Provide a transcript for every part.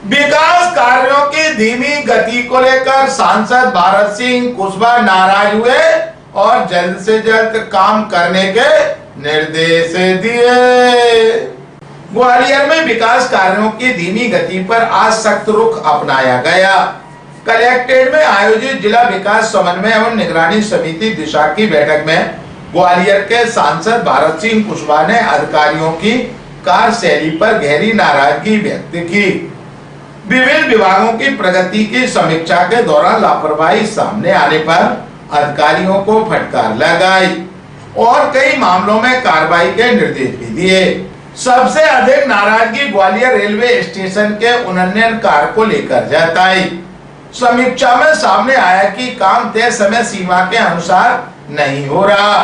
विकास कार्यों की धीमी गति को लेकर सांसद भारत सिंह कुशवाहा नाराज हुए और जल्द से जल्द काम करने के निर्देश दिए। ग्वालियर में विकास कार्यों की धीमी गति पर आज सख्त रुख अपनाया गया। कलेक्ट्रेट में आयोजित जिला विकास समन्वय एवं निगरानी समिति दिशा की बैठक में ग्वालियर के सांसद भारत सिंह कुशवाहा ने अधिकारियों की कार्यशैली पर गहरी नाराजगी व्यक्त की। विभिन्न विभागों की प्रगति की समीक्षा के दौरान लापरवाही सामने आने पर अधिकारियों को फटकार लगाई और कई मामलों में कार्रवाई के निर्देश भी दिए। सबसे अधिक नाराजगी ग्वालियर रेलवे स्टेशन के उन्नयन कार्य को लेकर जताई। समीक्षा में सामने आया कि काम तय समय सीमा के अनुसार नहीं हो रहा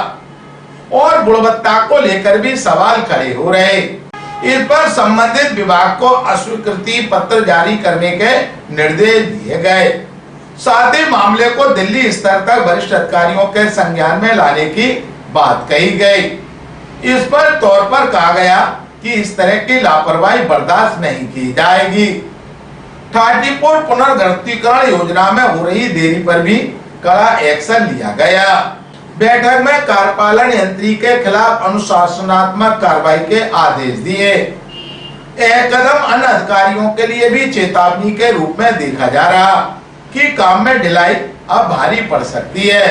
और गुणवत्ता को लेकर भी सवाल खड़े हो रहे। इस पर संबंधित विभाग को अस्वीकृति पत्र जारी करने के निर्देश दिए गए। साथ ही मामले को दिल्ली स्तर तक वरिष्ठ अधिकारियों के संज्ञान में लाने की बात कही गई। इस पर तौर पर कहा गया कि इस तरह की लापरवाही बर्दाश्त नहीं की जाएगी। ठाटीपुर पुनर्गठनीकरण योजना में हो रही देरी पर भी कड़ा एक्शन लिया गया। बैठक में कार्यपालन यंत्री के खिलाफ अनुशासनात्मक कार्रवाई के आदेश दिए। यह कदम अन्य अधिकारियों के लिए भी चेतावनी के रूप में देखा जा रहा कि काम में ढिलाई अब भारी पड़ सकती है।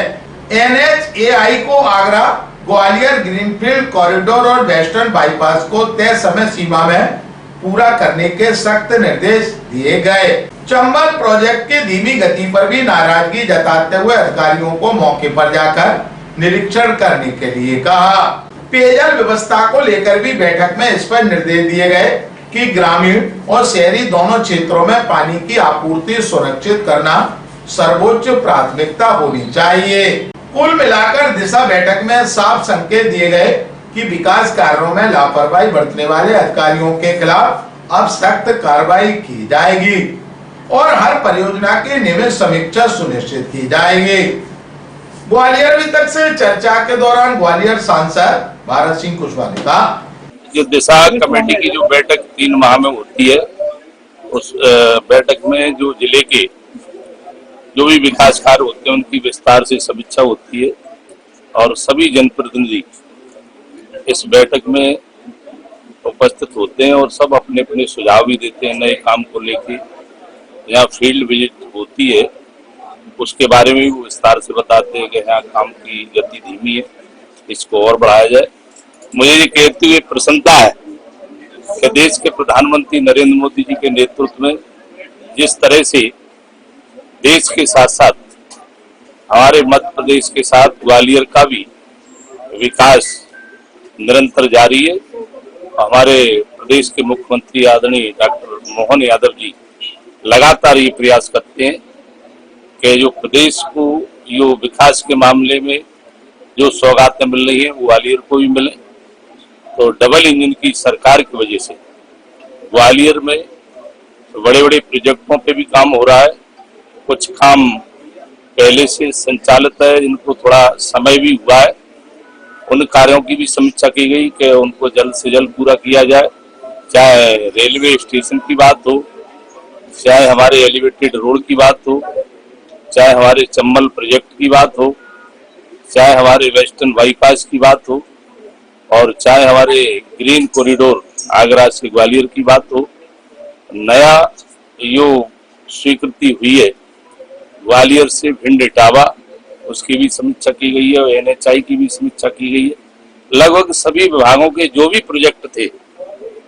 NHAI को आगरा ग्वालियर ग्रीनफील्ड कॉरिडोर और वेस्टर्न बाईपास को तय समय सीमा में पूरा करने के सख्त निर्देश दिए गए। चंबल प्रोजेक्ट की धीमी गति पर भी नाराजगी जताते हुए अधिकारियों को मौके पर जाकर निरीक्षण करने के लिए कहा। पेयजल व्यवस्था को लेकर भी बैठक में इस पर निर्देश दिए गए कि ग्रामीण और शहरी दोनों क्षेत्रों में पानी की आपूर्ति सुनिश्चित करना सर्वोच्च प्राथमिकता होनी चाहिए। कुल मिलाकर दिशा बैठक में साफ संकेत दिए गए कि विकास कार्यों में लापरवाही बरतने वाले अधिकारियों के खिलाफ अब सख्त कार्रवाई की जाएगी और हर परियोजना की नियमित समीक्षा सुनिश्चित की जाएगी। ग्वालियर वितक से चर्चा के दौरान ग्वालियर सांसद भारत सिंह कुशवाहा ने कहा, जो दिशा कमेटी की जो बैठक 3 माह में होती है, उस बैठक में जो जिले के जो भी विकास कार्य होते हैं उनकी विस्तार से समीक्षा होती है और सभी जनप्रतिनिधि इस बैठक में उपस्थित होते हैं और सब अपने अपने सुझाव भी देते हैं। नए काम को लेके यहाँ फील्ड विजिट होती है, उसके बारे में भी वो विस्तार से बताते हैं कि यहाँ काम की गति धीमी है, इसको और बढ़ाया जाए। मुझे ये कहते हुए प्रसन्नता है कि देश के प्रधानमंत्री नरेंद्र मोदी जी के नेतृत्व में जिस तरह से देश के साथ साथ हमारे मध्य प्रदेश के साथ ग्वालियर का भी विकास निरंतर जारी है। हमारे प्रदेश के मुख्यमंत्री आदरणीय डॉक्टर मोहन यादव जी लगातार ये प्रयास करते हैं कि जो प्रदेश को जो विकास के मामले में जो सौगातें मिल रही हैं वो ग्वालियर को भी मिले। तो डबल इंजन की सरकार की वजह से ग्वालियर में बड़े बड़े प्रोजेक्टों पे भी काम हो रहा है। कुछ काम पहले से संचालित है, इनको थोड़ा समय भी हुआ है। उन कार्यों की भी समीक्षा की गई कि उनको जल्द से जल्द पूरा किया जाए, चाहे रेलवे स्टेशन की बात हो, चाहे हमारे एलिवेटेड रोड की बात हो, चाहे हमारे चंबल प्रोजेक्ट की बात हो, चाहे हमारे वेस्टर्न बाईपास की बात हो और चाहे हमारे ग्रीन कॉरिडोर आगरा से ग्वालियर की बात हो। नया जो स्वीकृति हुई है ग्वालियर से भिंड इटावा, उसकी भी समीक्षा की गई है और NHAI की भी समीक्षा की गई है। लगभग सभी विभागों के जो भी प्रोजेक्ट थे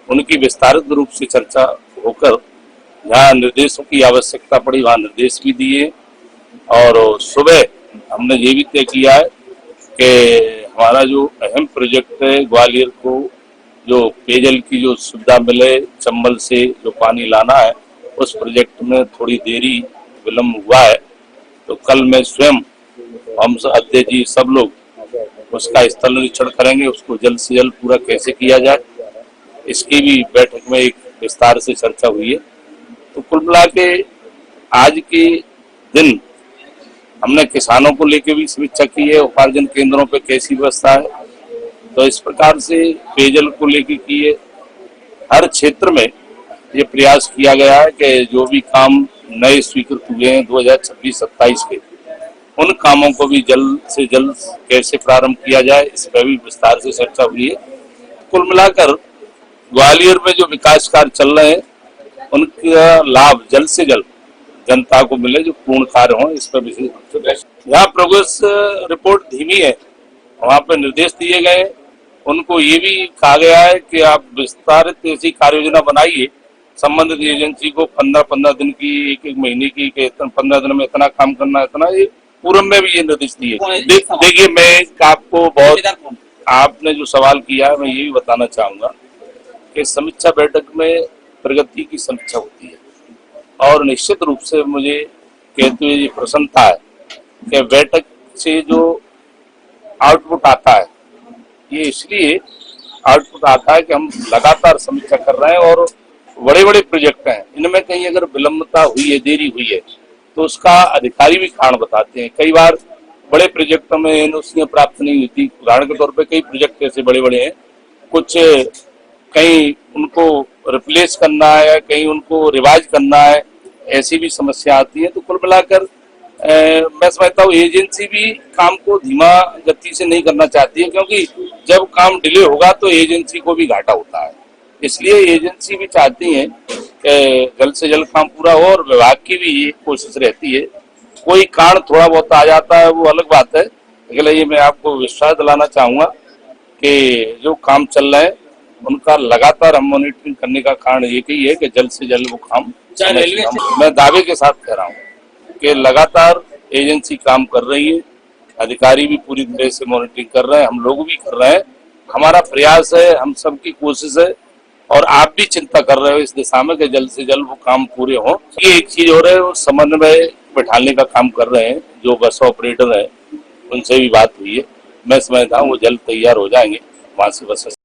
उनकी विस्तारित रूप से चर्चा होकर जहाँ निर्देशों की आवश्यकता पड़ी वहाँ निर्देश भी दिए और सुबह हमने ये भी तय किया है कि हमारा जो अहम प्रोजेक्ट है ग्वालियर को जो पेयजल की जो सुविधा मिले, चंबल से जो पानी लाना है, उस प्रोजेक्ट में थोड़ी देरी विलम्ब हुआ है। तो कल मैं स्वयं हम अध्यक्ष जी सब लोग उसका स्थल निरीक्षण करेंगे, उसको जल्द से जल्द पूरा कैसे किया जाए इसकी भी बैठक में एक विस्तार से चर्चा हुई है। तो कुल मिला के आज के दिन हमने किसानों को लेकर भी समीक्षा की है, उपार्जन केंद्रों पे कैसी व्यवस्था है, तो इस प्रकार से पेयजल को लेकर की है। हर क्षेत्र में ये प्रयास किया गया है कि जो भी काम नए स्वीकृत हुए हैं 2026-27 के, उन कामों को भी जल्द से जल्द कैसे प्रारंभ किया जाए, इस पर भी विस्तार से चर्चा हुई है। कुल मिलाकर ग्वालियर में जो विकास कार्य चल रहे हैं उनका लाभ जल्द से जल्द जनता को मिले, जो पूर्ण कार्य हो, इस पर विशेष रूप से यहाँ प्रोग्रेस रिपोर्ट धीमी है, वहाँ पर निर्देश दिए गए। उनको ये भी कहा गया है कि आप विस्तारित ऐसी कार्य योजना बनाइए, संबंधित एजेंसी को 15-15 दिन की, एक महीने की, 15 दिन में इतना काम करना, इतना, ये पूर्व में भी ये निर्देश दिए। देखिए, मैं आपको बहुत, आपने जो सवाल किया है, मैं ये भी बताना चाहूंगा कि समीक्षा बैठक में प्रगति की समीक्षा होती है और निश्चित रूप से मुझे कहते हुए ये प्रसन्नता है कि बैठक से जो आउटपुट आता है, ये इसलिए आउटपुट आता है कि हम लगातार समीक्षा कर रहे हैं और बड़े बड़े प्रोजेक्ट हैं, इनमें कहीं अगर विलंबता हुई है, देरी हुई है, तो उसका अधिकारी भी कारण बताते हैं। कई बार बड़े प्रोजेक्टों में एनओसी प्राप्त नहीं होती। उदाहरण के तौर पे कई प्रोजेक्ट ऐसे बड़े बड़े हैं, कुछ कहीं उनको रिप्लेस करना है, कहीं उनको रिवाइज करना है, ऐसी भी समस्या आती है। तो कुल मिलाकर मैं समझता हूँ एजेंसी भी काम को धीमा गति से नहीं करना चाहती है, क्योंकि जब काम डिले होगा तो एजेंसी को भी घाटा होता है। इसलिए एजेंसी भी चाहती है कि जल्द से जल्द काम पूरा हो और विभाग की भी ये कोशिश रहती है। कोई कारण थोड़ा बहुत आ जाता है, वो अलग बात है, लेकिन ये मैं आपको विश्वास दिलाना चाहूंगा कि जो काम चल रहे हैं उनका लगातार हम मॉनिटरिंग करने का कारण एक ही है कि जल्द से जल्द वो काम, मैं दावे के साथ कह रहा हूँ कि लगातार एजेंसी काम कर रही है, अधिकारी भी पूरी तरह से मॉनिटरिंग कर रहे हैं, हम लोग भी कर रहे हैं। हमारा प्रयास है, हम सबकी कोशिश है और आप भी चिंता कर रहे हो इस दिशा में कि जल्द से जल्द वो काम पूरे हों। ये एक चीज हो रहा है, वो समन्वय बैठाने का काम कर रहे हैं, जो बस ऑपरेटर है उनसे भी बात हुई है। मैं समझता हूँ वो जल्द तैयार हो जाएंगे, वहां से बस